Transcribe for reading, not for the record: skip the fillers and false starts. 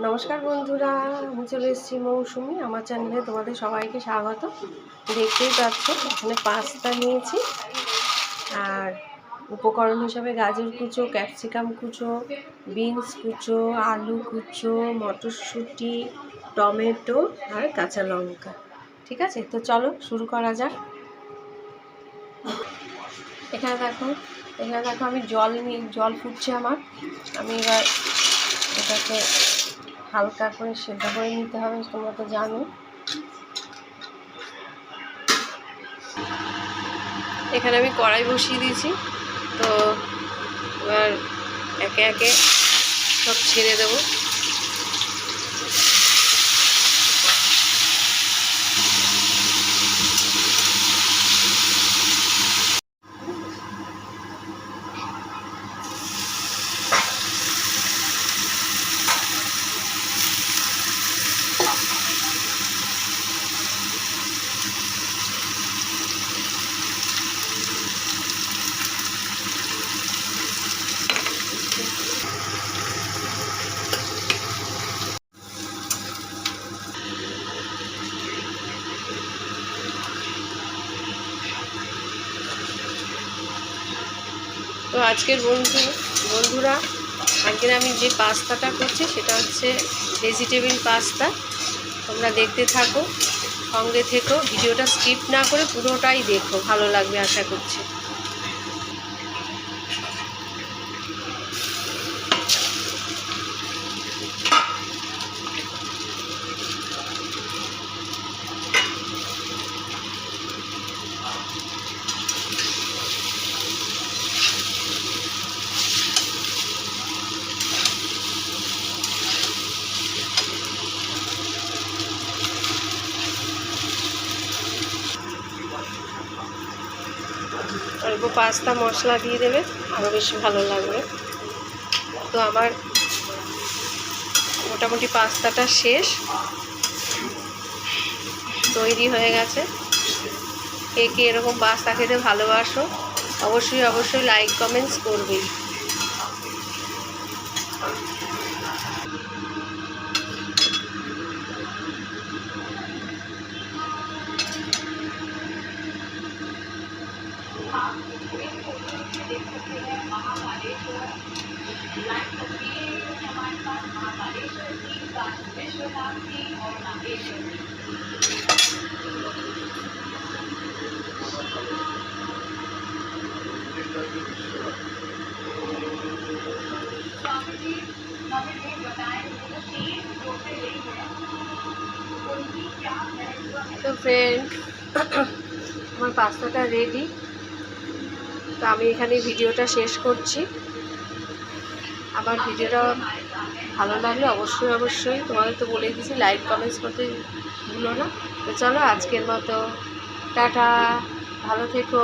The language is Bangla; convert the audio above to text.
নমস্কার বন্ধুরা, আমি চলে এসেছি মৌসুমি। আমার চ্যানেলে তোমাদের সবাইকে স্বাগত। দেখতেই পাচ্ছ এখানে পাস্তা নিয়েছি, আর উপকরণ হিসাবে গাজর কুচো, ক্যাপসিকাম কুচো, বিনস কুচো, আলু কুচো, মটরশুঁটি, টমেটো আর কাঁচা লঙ্কা। ঠিক আছে, তো চলো শুরু করা যাক। এখানে দেখো আমি জল ফুটছে আমার। আমি এবার এটাকে হালকা করে সেদ্ধ করে নিতে হবে, তোমরা তো জানো। এখানে আমি কড়াই বসিয়ে দিয়েছি, তো এবার একে একে সব ছেড়ে দেবো। তো আজকের বন্ধুরা আজকের আমি যে পাস্তাটা করছি সেটা হচ্ছে ভেজিটেবিল পাস্তা। তোমরা দেখতে থাকো, সঙ্গে থেকো, ভিডিওটা স্কিপ না করে পুরোটাই দেখো, ভালো লাগবে আশা করছি। অল্প পাস্তা মশলা দিয়ে দেবে, আরও বেশি ভালো লাগবে। তো আমার মোটামুটি পাস্তাটা শেষ, তৈরি হয়ে গেছে। কে কে এরকম পাস্তা খেতে ভালোবাসো অবশ্যই লাইক কমেন্টস করবে। তো ফ্রেন্ড, আমার পাস্তাটা রেডি। তো আমি এখানে ভিডিওটা শেষ করছি। আমার ভিডিওটা ভালো লাগলে অবশ্যই তোমাদের তো বলে দিয়েছি, লাইক কমেন্টস করতে ভুলো না। তো চলো আজকের মতো টাটা, ভালো থেকো।